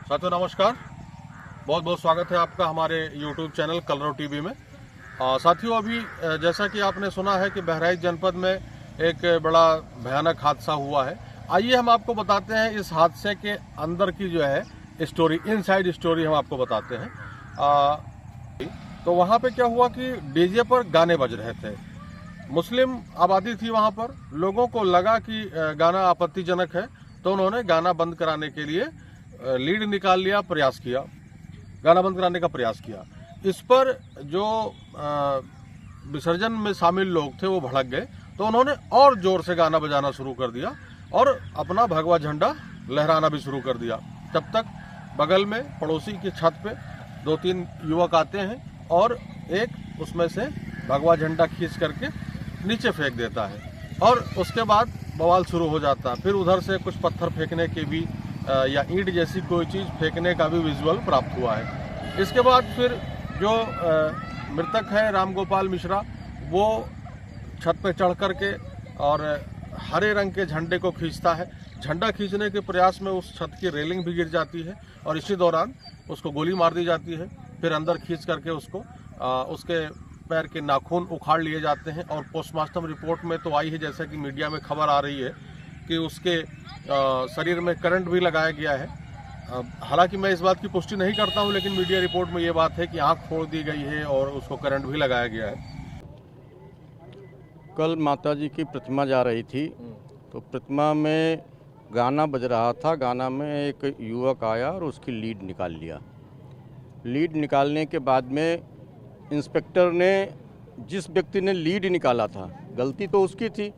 साथियों नमस्कार, बहुत बहुत स्वागत है आपका हमारे YouTube चैनल कलरव टीवी में। साथियों अभी जैसा कि आपने सुना है कि बहराइच जनपद में एक बड़ा भयानक हादसा हुआ है। आइए हम आपको बताते हैं इस हादसे के अंदर की जो है स्टोरी, इनसाइड स्टोरी हम आपको बताते हैं। तो वहाँ पे क्या हुआ कि डीजे पर गाने बज रहे थे, मुस्लिम आबादी थी वहाँ पर। लोगों को लगा कि गाना आपत्तिजनक है तो उन्होंने गाना बंद कराने के लिए लीड निकाल लिया, प्रयास किया, गाना बंद कराने का प्रयास किया। इस पर जो विसर्जन में शामिल लोग थे वो भड़क गए, तो उन्होंने और जोर से गाना बजाना शुरू कर दिया और अपना भगवा झंडा लहराना भी शुरू कर दिया। तब तक बगल में पड़ोसी की छत पे 2-3 युवक आते हैं और एक उसमें से भगवा झंडा खींच करके नीचे फेंक देता है और उसके बाद बवाल शुरू हो जाता है। फिर उधर से कुछ पत्थर फेंकने के भी या ईंट जैसी कोई चीज़ फेंकने का भी विजुअल प्राप्त हुआ है। इसके बाद फिर जो मृतक है रामगोपाल मिश्रा, वो छत पर चढ़ करके और हरे रंग के झंडे को खींचता है। झंडा खींचने के प्रयास में उस छत की रेलिंग भी गिर जाती है और इसी दौरान उसको गोली मार दी जाती है। फिर अंदर खींच करके उसको उसके पैर के नाखून उखाड़ लिए जाते हैं और पोस्टमार्टम रिपोर्ट में तो आई है, जैसा कि मीडिया में खबर आ रही है कि उसके शरीर में करंट भी लगाया गया है। हालांकि मैं इस बात की पुष्टि नहीं करता हूं, लेकिन मीडिया रिपोर्ट में ये बात है कि आंख फोड़ दी गई है और उसको करंट भी लगाया गया है। कल माताजी की प्रतिमा जा रही थी तो प्रतिमा में गाना बज रहा था। गाना में एक युवक आया और उसकी लीड निकाल लिया। लीड निकालने के बाद में इंस्पेक्टर ने, जिस व्यक्ति ने लीड निकाला था, गलती तो उसकी थी।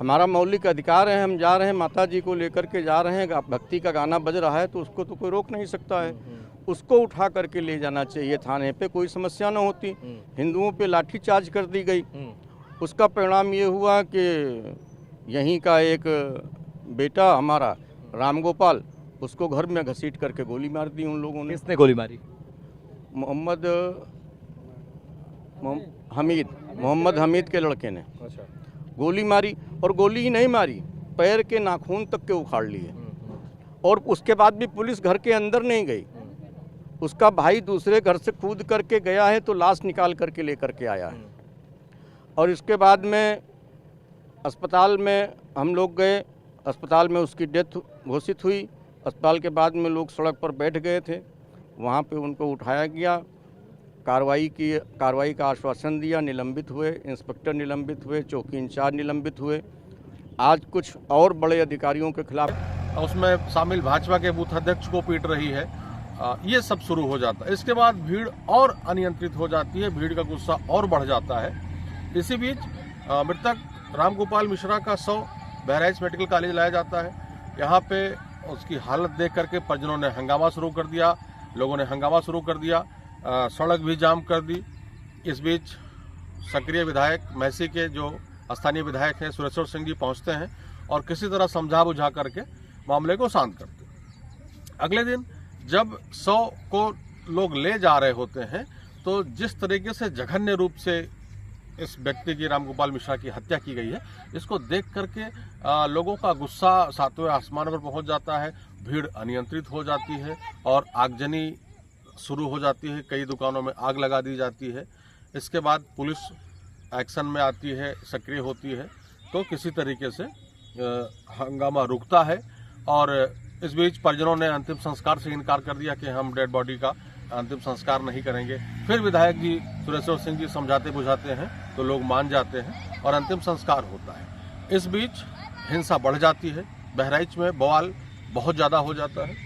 हमारा मौलिक अधिकार है, हम जा रहे हैं माता जी को लेकर के जा रहे हैं, भक्ति का गाना बज रहा है तो उसको तो कोई रोक नहीं सकता है। उसको उठा करके ले जाना चाहिए थाने पे, कोई समस्या न होती। हिंदुओं पे लाठीचार्ज कर दी गई। उसका परिणाम ये हुआ कि यहीं का एक बेटा हमारा रामगोपाल, उसको घर में घसीट करके गोली मार दी उन लोगों ने। किसने गोली मारी? मोहम्मद हमीद के लड़के ने अच्छा। गोली मारी और गोली ही नहीं मारी, पैर के नाखून तक के उखाड़ लिए। और उसके बाद भी पुलिस घर के अंदर नहीं गई। उसका भाई दूसरे घर से कूद करके गया है तो लाश निकाल करके लेकर के आया है। और इसके बाद में अस्पताल में हम लोग गए, अस्पताल में उसकी डेथ घोषित हुई। अस्पताल के बाद में लोग सड़क पर बैठ गए थे, वहाँ पे उनको उठाया गया, कार्रवाई का आश्वासन दिया, निलंबित हुए, इंस्पेक्टर निलंबित हुए, चौकी इंचार्ज निलंबित हुए। आज कुछ और बड़े अधिकारियों के खिलाफ, उसमें शामिल भाजपा के बूथ अध्यक्ष को पीट रही है, ये सब शुरू हो जाता है। इसके बाद भीड़ और अनियंत्रित हो जाती है, भीड़ का गुस्सा और बढ़ जाता है। इसी बीच मृतक रामगोपाल मिश्रा का शव बहराइच मेडिकल कॉलेज लाया जाता है। यहाँ पे उसकी हालत देख करके परिजनों ने हंगामा शुरू कर दिया, लोगों ने हंगामा शुरू कर दिया, सड़क भी जाम कर दी। इस बीच सक्रिय विधायक महसी के जो स्थानीय विधायक हैं सुरेश्वर सिंह जी पहुंचते हैं और किसी तरह समझा बुझा करके मामले को शांत करते हैं। अगले दिन जब शव को लोग ले जा रहे होते हैं तो जिस तरीके से जघन्य रूप से इस व्यक्ति की, रामगोपाल मिश्रा की हत्या की गई है, इसको देख करके लोगों का गुस्सा सातवें आसमान पर पहुंच जाता है। भीड़ अनियंत्रित हो जाती है और आगजनी शुरू हो जाती है। कई दुकानों में आग लगा दी जाती है। इसके बाद पुलिस एक्शन में आती है, सक्रिय होती है, तो किसी तरीके से हंगामा रुकता है। और इस बीच परिजनों ने अंतिम संस्कार से इनकार कर दिया कि हम डेड बॉडी का अंतिम संस्कार नहीं करेंगे। फिर विधायक जी सुरेश्वर सिंह जी समझाते बुझाते हैं तो लोग मान जाते हैं और अंतिम संस्कार होता है। इस बीच हिंसा बढ़ जाती है, बहराइच में बवाल बहुत ज़्यादा हो जाता है।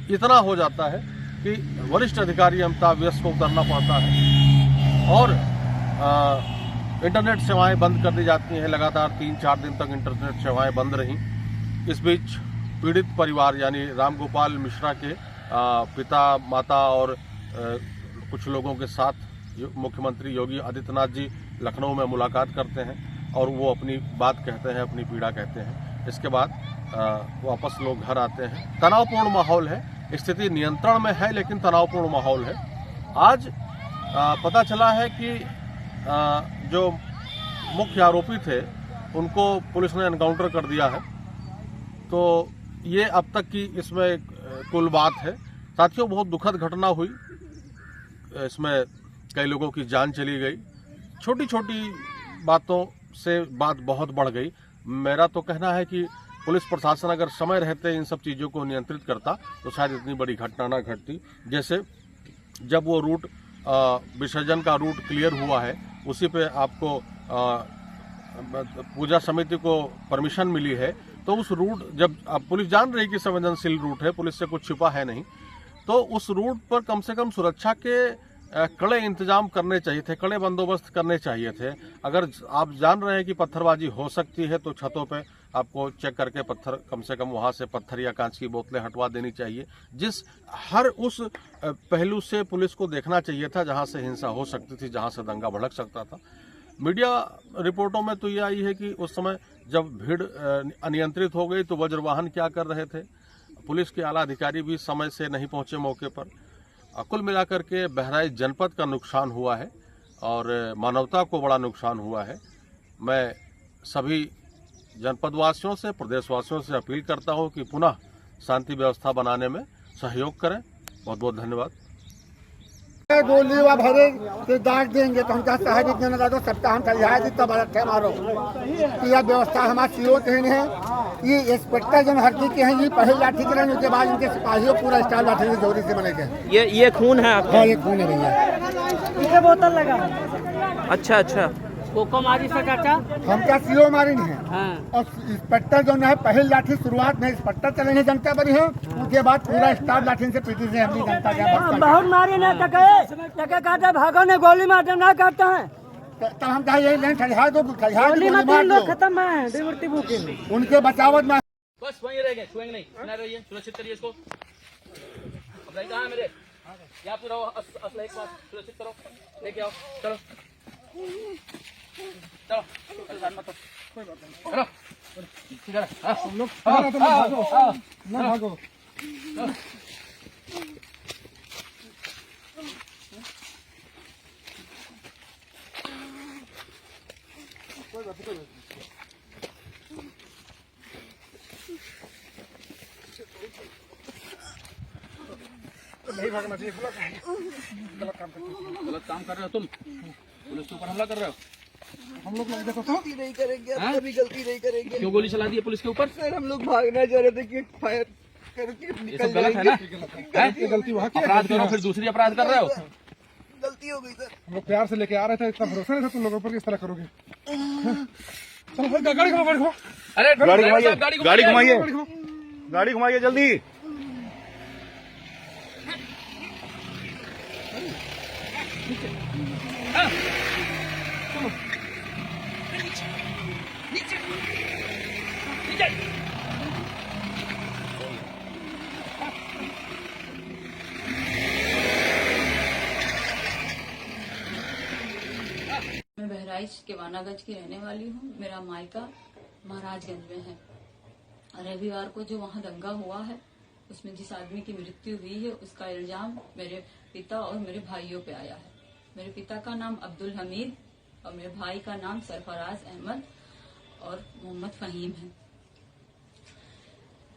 इतना हो जाता है कि वरिष्ठ अधिकारी अमिताभ व्यस्त को उतरना पड़ता है और इंटरनेट सेवाएं बंद कर दी जाती हैं। लगातार 3-4 दिन तक इंटरनेट सेवाएं बंद रहीं। इस बीच पीड़ित परिवार यानी रामगोपाल मिश्रा के पिता, माता और कुछ लोगों के साथ मुख्यमंत्री योगी आदित्यनाथ जी लखनऊ में मुलाकात करते हैं और वो अपनी बात कहते हैं, अपनी पीड़ा कहते हैं। इसके बाद वापस लोग घर आते हैं। तनावपूर्ण माहौल है, स्थिति नियंत्रण में है लेकिन तनावपूर्ण माहौल है। आज पता चला है कि जो मुख्य आरोपी थे उनको पुलिस ने एनकाउंटर कर दिया है। तो ये अब तक की इसमें कुल बात है। साथियों, बहुत दुखद घटना हुई, इसमें कई लोगों की जान चली गई। छोटी छोटी बातों से बात बहुत बढ़ गई। मेरा तो कहना है कि पुलिस प्रशासन अगर समय रहते इन सब चीज़ों को नियंत्रित करता तो शायद इतनी बड़ी घटना ना घटती। जैसे जब वो रूट विसर्जन का रूट क्लियर हुआ है, उसी पे आपको पूजा समिति को परमिशन मिली है, तो उस रूट जब पुलिस जान रही कि संवेदनशील रूट है, पुलिस से कुछ छिपा है नहीं, तो उस रूट पर कम से कम सुरक्षा के कड़े इंतजाम करने चाहिए थे, कड़े बंदोबस्त करने चाहिए थे। अगर आप जान रहे हैं कि पत्थरबाजी हो सकती है तो छतों पे आपको चेक करके पत्थर, कम से कम वहां से पत्थर या कांच की बोतलें हटवा देनी चाहिए। हर उस पहलू से पुलिस को देखना चाहिए था जहां से हिंसा हो सकती थी, जहां से दंगा भड़क सकता था। मीडिया रिपोर्टों में तो ये आई है कि उस समय जब भीड़ अनियंत्रित हो गई तो वज्रवाहन क्या कर रहे थे, पुलिस के आला अधिकारी भी समय से नहीं पहुंचे मौके पर। कुल मिलाकर के बहराइच जनपद का नुकसान हुआ है और मानवता को बड़ा नुकसान हुआ है। मैं सभी जनपदवासियों से, प्रदेशवासियों से अपील करता हूं कि पुनः शांति व्यवस्था बनाने में सहयोग करें। बहुत बहुत धन्यवाद। गोली व भरे तो दाग देंगे तो हमका शहर इतने न दो सबका हम तैयार दी तब रखे मारो। यह व्यवस्था हमारे सीओ देन है। ये इंस्पेक्टर जन हरदी के हैं, ये पहले लाठी चलाने उसके बाद इनके सिपाहियों पूरा स्टाइल लाठी से जोरी से बनेंगे। ये खून है आपका? हाँ, ये खून है भैया। इसे बोतल लगा। अच्छा अच्छा। कोको मारी से चाचा हमका सीओ मारी नहीं है। हाँ। और इंस्पेक्टर जो है पहले लाठी शुरुआत में इंस्पेक्टर चलेंगे जनता बनी है, उसके बाद पूरा स्टाफ लाठी से पीटी से अपनी जनता के बहुत मारी ना टके काटे भागो ने गोली मारते ना काटते हैं। तब हम कहा यही नहीं ठहरा दो, गोली में 3 लोग खत्म है डिवर्टी बुकी में। उनके बचावत में बस वहीं रह गए, छुएंगे नहीं, बना रहिए, सुरक्षित करिए इसको। अब कहाँ है मेरे? यहाँ पे रहो, असला एक बार सुरक्षित करो, लेके आओ, चलो चलो, मत चलो, ठीक है। हम लोग भागो। नहीं भागना चाहिए, गलत काम कर रहे हो तुम, पुलिस के ऊपर हमला कर रहे हो। हम लोग देखो तो नहीं करेंगे, अब कभी गलती नहीं करेंगे। क्यों गोली चला दी है पुलिस के ऊपर? सर हम लोग भागना चाह रहे थे कि फायर करके ये सब गलत है ना? गलती वहाँ की अपराध करो फिर दूसरी अपराध कर रहे हो। गलती हो गई सर। हम लोग प्यार से लेके आ रहे थे, इतना भरोसा नहीं था तुम लोगों पर कि इस तरह करोगे। चलो फिर गाड़ी घुमाओ। अरे गाड़ी घुमाइए, गाड़ी घुमाइए जल्दी। मैं बहराइच के वानागंज की रहने वाली हूँ। मेरा मायका महाराजगंज में है। रविवार को जो वहाँ दंगा हुआ है उसमें जिस आदमी की मृत्यु हुई है उसका इल्जाम मेरे पिता और मेरे भाइयों पे आया है। मेरे पिता का नाम अब्दुल हमीद और मेरे भाई का नाम सरफराज अहमद और मोहम्मद फहीम है।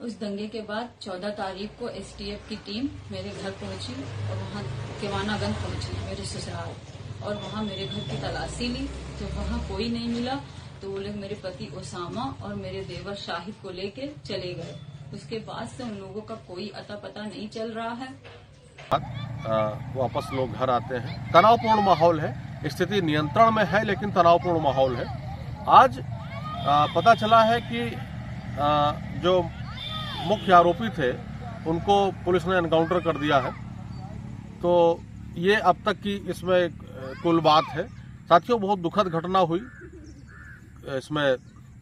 उस दंगे के बाद 14 तारीख को एसटीएफ की टीम मेरे घर पहुंची और वहाँ केवानागंज पहुंची मेरे ससुराल, और वहाँ मेरे घर की तलाशी ली तो वहाँ कोई नहीं मिला। तो वो लोग मेरे पति ओसामा और मेरे देवर शाहिद को लेके चले गए। उसके बाद से उन लोगों का कोई अता पता नहीं चल रहा है। वापस लोग घर आते हैं। तनावपूर्ण माहौल है, स्थिति नियंत्रण में है लेकिन तनावपूर्ण माहौल है। आज पता चला है कि जो मुख्य आरोपी थे उनको पुलिस ने एनकाउंटर कर दिया है। तो ये अब तक की इसमें कुल बात है। साथियों, बहुत दुखद घटना हुई, इसमें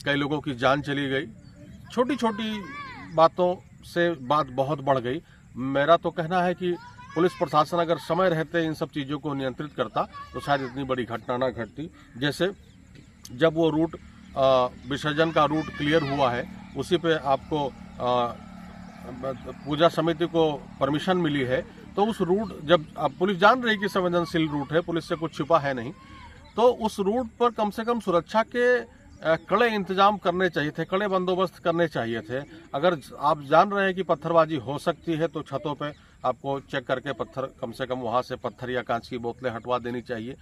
कई लोगों की जान चली गई। छोटी छोटी बातों से बात बहुत बढ़ गई। मेरा तो कहना है कि पुलिस प्रशासन अगर समय रहते इन सब चीज़ों को नियंत्रित करता तो शायद इतनी बड़ी घटना ना घटती। जैसे जब वो रूट विसर्जन का रूट क्लियर हुआ है, उसी पे आपको पूजा समिति को परमिशन मिली है, तो उस रूट जब पुलिस जान रही कि संवेदनशील रूट है, पुलिस से कुछ छिपा है नहीं, तो उस रूट पर कम से कम सुरक्षा के कड़े इंतजाम करने चाहिए थे, कड़े बंदोबस्त करने चाहिए थे। अगर आप जान रहे हैं कि पत्थरबाजी हो सकती है तो छतों पे आपको चेक करके पत्थर, कम से कम वहां से पत्थर या कांच की बोतलें हटवा देनी चाहिए।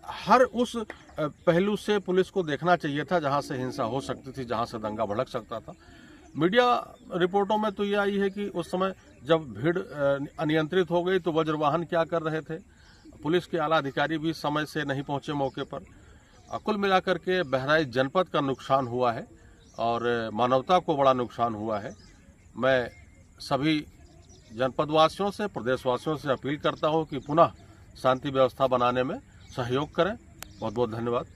हर उस पहलू से पुलिस को देखना चाहिए था जहां से हिंसा हो सकती थी, जहां से दंगा भड़क सकता था। मीडिया रिपोर्टों में तो ये आई है कि उस समय जब भीड़ अनियंत्रित हो गई तो वज्रवाहन क्या कर रहे थे, पुलिस के आला अधिकारी भी समय से नहीं पहुंचे मौके पर। कुल मिलाकर के बहराइच जनपद का नुकसान हुआ है और मानवता को बड़ा नुकसान हुआ है। मैं सभी जनपदवासियों से, प्रदेशवासियों से अपील करता हूं कि पुनः शांति व्यवस्था बनाने में सहयोग करें। बहुत बहुत धन्यवाद।